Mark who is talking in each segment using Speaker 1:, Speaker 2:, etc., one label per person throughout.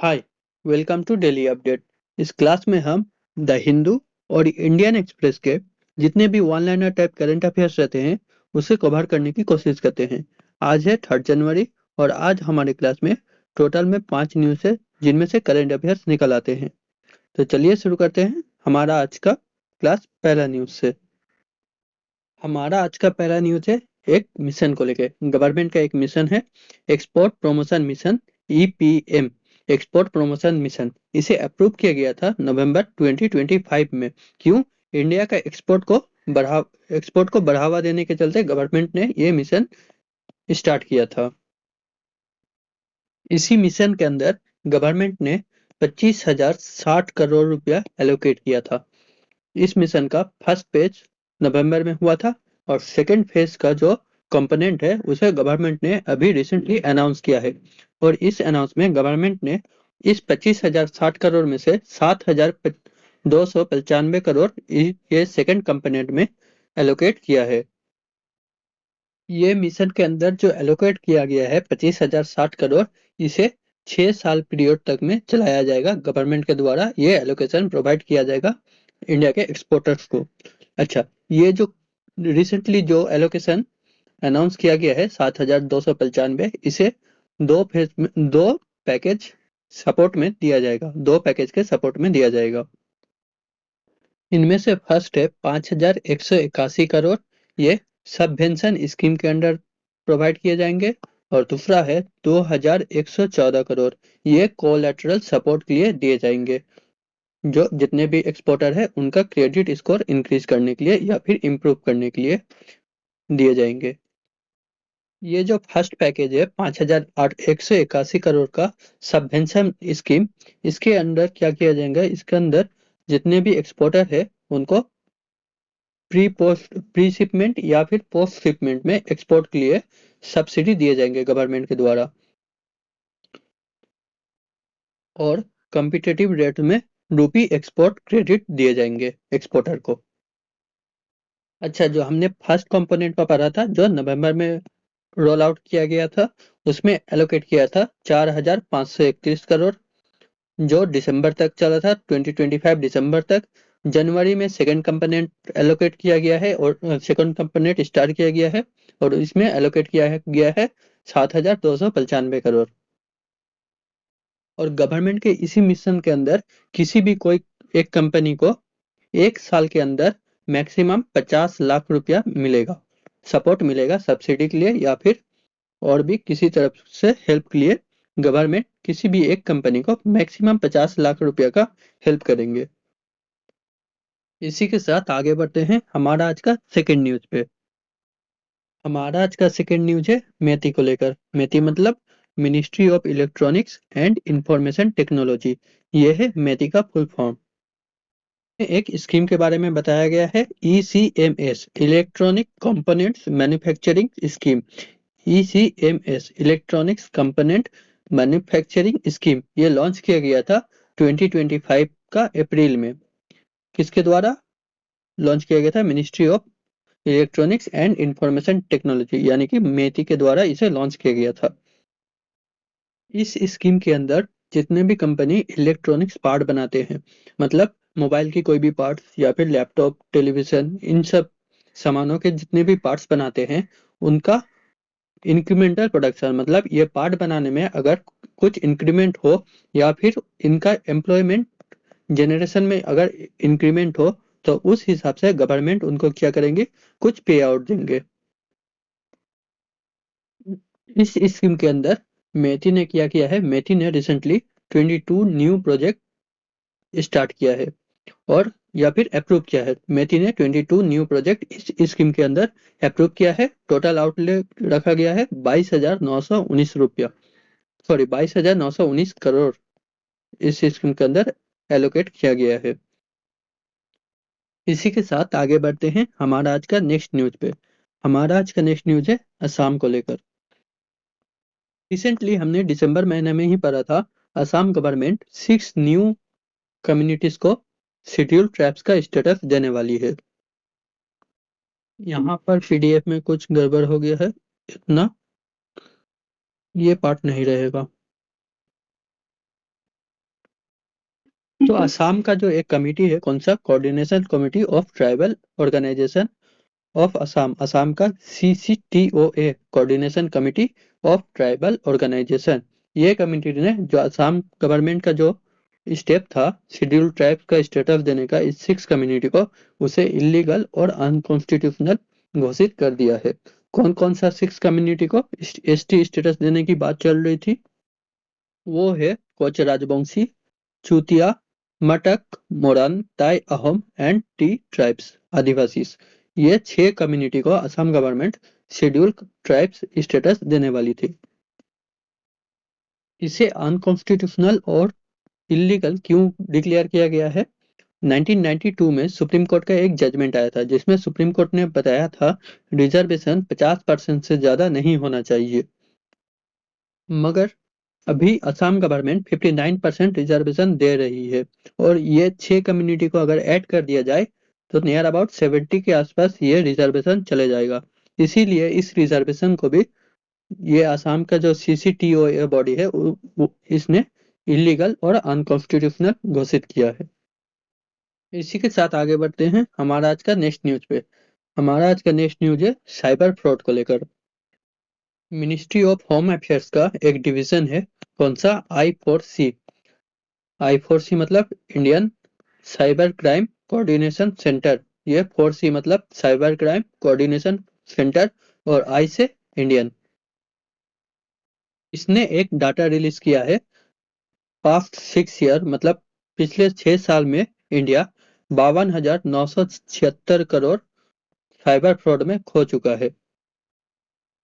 Speaker 1: Hi, welcome to daily update. इस class में हम द हिंदू और इंडियन एक्सप्रेस के जितने भी one liner type current affairs रहते हैं उसे कवर करने की कोशिश करते हैं। आज है 3 जनवरी और आज हमारे क्लास में टोटल में 5 न्यूज़ है जिनमें से करंट अफेयर्स निकल आते हैं। तो चलिए शुरू करते हैं हमारा आज का क्लास पहला न्यूज़ से। हमारा आज का पहला न्यूज़ है एक मिशन को लेके। गवर्नमेंट का एक मिशन है, export promotion mission, EPM, export promotion mission. इसे अप्रूव किया गया था नवंबर 2025 में। क्यों? इंडिया का एक्सपोर्ट को बढ़ावा देने के चलते गवर्नमेंट ने ये मिशन स्टार्ट किया था। इसी मिशन के अंदर गवर्नमेंट ने 25,060 करोड़ रुपया एलोकेट किया था। इस मिशन का फर्स्ट फेज नवंबर में हुआ था और सेकंड फेज का जो कंपोनेंट है उसे गवर्नमेंट ने अभी रिसेंटली अनाउंस किया है। और इस अनाउंस में गवर्नमेंट ने इस 25,060 करोड़ में से 7,295 करोड़ ये सेकंड कंपोनेंट में एलोकेट किया है। ये मिशन के अंदर जो एलोकेट किया गया है 25,060 करोड़, इसे 6 साल पीरियड तक में चलाया जाएगा। गवर्नमेंट के द्वारा ये एलोकेशन प्रोवाइड किया जाएगा इंडिया के एक्सपोर्टर्स को। अच्छा, ये जो रिसेंटली जो एलोकेशन अनाउंस किया गया है 7,295, इसे दो फेज में, दो पैकेज सपोर्ट में दिया जाएगा, दो पैकेज के सपोर्ट में दिया जाएगा। इनमें से फर्स्ट है 5,181 करोड़, ये सबवेंशन स्कीम के अंडर प्रोवाइड किए जाएंगे। और दूसरा है 2,114 करोड़, ये कोलैटरल सपोर्ट के लिए दिए जाएंगे, जो जितने भी एक्सपोर्टर है उनका क्रेडिट स्कोर इंक्रीज करने के लिए या फिर इम्प्रूव करने के लिए दिए जाएंगे। ये जो फर्स्ट पैकेज है 5,181 करोड़ का सबवेंशन स्कीम, इसके अंदर क्या किया जाएगा? इसके अंदर जितने भी एक्सपोर्टर है उनको प्री शिपमेंट या फिर पोस्ट शिपमेंट में एक्सपोर्ट के लिए सब्सिडी दिए जाएंगे गवर्नमेंट के द्वारा। और कम्पिटिटिव रेट में रुपी एक्सपोर्ट क्रेडिट दिए जाएंगे एक्सपोर्टर को। अच्छा, जो हमने फर्स्ट कंपोनेंट पर पढ़ा था जो नवंबर में रोल आउट किया गया था, उसमें एलोकेट किया था 4,531 करोड़, जो दिसंबर तक चला था, 2025 दिसंबर तक। जनवरी में सेकंड कंपोनेंट एलोकेट किया गया है और सेकंड कंपोनेंट स्टार्ट किया गया है और इसमें एलोकेट किया है 7,295 करोड़। और गवर्नमेंट के इसी मिशन के अंदर किसी भी कोई एक कंपनी को 1 साल के अंदर मैक्सिमम 50 लाख रुपया मिलेगा, सपोर्ट मिलेगा सब्सिडी के लिए या फिर और भी किसी तरफ से हेल्प के लिए। गवर्नमेंट किसी भी एक कंपनी को मैक्सिमम 50 लाख रुपया का हेल्प करेंगे। इसी के साथ आगे बढ़ते हैं हमारा आज का सेकंड न्यूज पे। हमारा आज का सेकंड न्यूज है मेटी को लेकर। मेटी मतलब ministry of electronics and information technology. ये है मेटी का फुल फॉर्म। एक स्कीम के बारे में बताया गया है, ECMS, electronic components manufacturing scheme. ECMS, electronics component manufacturing scheme, ये लॉन्च किया गया था 2025 का अप्रैल में। किसके द्वारा लॉन्च किया गया था? Ministry of electronics and information technology यानी कि मेटी के द्वारा इसे लॉन्च किया गया था। इस स्कीम के अंदर जितने भी कंपनी इलेक्ट्रॉनिक्स पार्ट बनाते हैं, मतलब मोबाइल की कोई भी पार्ट्स या फिर लैपटॉप, टेलीविजन, इन सब सामानों के जितने भी पार्ट्स बनाते हैं, उनका इंक्रीमेंटल प्रोडक्शन, मतलब ये पार्ट बनाने में अगर कुछ इंक्रीमेंट हो या फिर इनका एम्प्लॉयमेंट जनरेशन में अगर इंक्रीमेंट हो, तो उस हिसाब से गवर्नमेंट उनको क्या करेंगे? कुछ पे आउट देंगे। इस स्कीम के अंदर मेटी ने क्या किया है? मेटी ने रिसेंटली 22 न्यू प्रोजेक्ट स्टार्ट किया है और या फिर अप्रूव किया है। मेटी ने 22 न्यू प्रोजेक्ट इस स्कीम के अंदर अप्रूव किया है। टोटल आउटले रखा गया है 22,919 रुपया, सॉरी 22,919 करोड़ इस स्कीम के अंदर एलोकेट किया गया है। इसी के साथ आगे बढ़ते हैं हमारा आज का नेक्स्ट न्यूज पे। हमारा आज का नेक्स्ट न्यूज है असम को लेकर। रिसेंटली हमने दिसंबर महीने में ही पढ़ा था, असम गवर्नमेंट 6 न्यू कम्युनिटीज को शेड्यूल ट्राइब्स का स्टेटस देने वाली है। यहाँ पर पीडीएफ में कुछ गड़बड़ हो गया है, इतना ये पार्ट नहीं रहेगा। तो असम का जो एक कमेटी है, कौन सा, coordination committee of tribal organisation of Assam, Assam का CCTOA, coordination committee of tribal organisation, ये कमेटी ने जो असम गवर्नमेंट का जो स्टेप था शेड्यूल ट्राइब्स का स्टेटस देने का इस 6 कम्युनिटी को, उसे इलीगल और अनकॉन्स्टिट्यूशनल घोषित कर दिया है। कौन कौन सा 6 कम्युनिटी को ST स्टेटस देने की बात चल रही थी? वो है कोच राजवंशी, चूतिया, मटक, मोरन, ताई, अहोम एंड टी ट्राइब्स, आदिवासी। ये 6 कम्युनिटी को Assam government schedule tribes status देने वाली थी। इसे अनकॉन्स्टिट्यूशनल और इलीगल क्यों डिक्लेयर किया गया है? 1992 में सुप्रीम कोर्ट का एक जजमेंट आया था जिसमें सुप्रीम कोर्ट ने बताया था रिजर्वेशन 50% से ज्यादा नहीं होना चाहिए, मगर अभी असम गवर्नमेंट 59% रिजर्वेशन दे रही है और ये 6 कम्युनिटी को अगर ऐड कर दिया जाए तो नियर अबाउट 70 के आसपास ये रिजर्वेशन चले जाएगा। इसीलिए इस रिजर्वेशन को भी ये असम का जो CCTOA बॉडी है इसने इलीगल और अनकॉन्स्टिट्यूशनल घोषित किया है। इसी के साथ आगे बढ़ते हैं हमारा आज का नेक्स्ट न्यूज पे। हमारा आज का नेक्स्ट न्यूज है साइबर फ्रॉड को लेकर। मिनिस्ट्री ऑफ होम अफेयर्स का एक डिवीजन है, कौन सा, I4C। I4C मतलब Indian cyber crime coordination centre. ये 4C मतलब साइबर क्राइम कोऑर्डिनेशन सेंटर और I से इंडियन। इसने एक डाटा रिलीज किया है, पास्ट 6 ईयर मतलब पिछले 6 साल में इंडिया 52,976 करोड़ साइबर फ्रॉड में खो चुका है।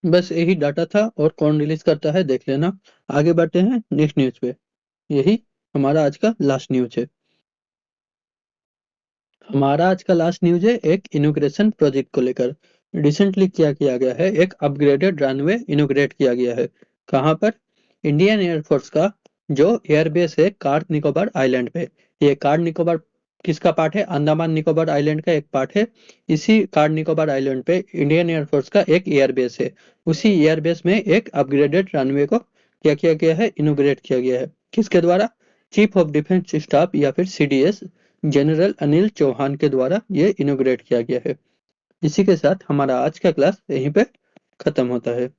Speaker 1: बस यही डाटा था और कौन रिलीज करता है देख लेना। आगे बढ़ते हैं नेक्स्ट न्यूज पे। यही हमारा आज का लास्ट न्यूज है। हमारा आज का लास्ट न्यूज है एक इनोग्रेशन प्रोजेक्ट को लेकर। रिसेंटली क्या किया गया है, एक अपग्रेडेड रनवे इनोग्रेट किया गया है। कहां पर? इंडियन एयरफोर्स का जो एयरबेस है कार्ड निकोबार आइलैंड पे। ये कार्ड निकोबार किसका पार्ट है? अंडमान निकोबार आइलैंड का एक पार्ट है। इसी कार्ड निकोबार आइलैंड पे इंडियन एयरफोर्स का एक एयरबेस है। उसी एयरबेस में एक अपग्रेडेड रनवे को क्या किया गया है, इनोग्रेट किया गया है। किसके द्वारा? चीफ ऑफ डिफेंस स्टाफ या फिर CDS जनरल अनिल चौहान के द्वारा ये इनोग्रेट किया गया है। इसी के साथ हमारा आज का क्लास यहीं पे खत्म होता है।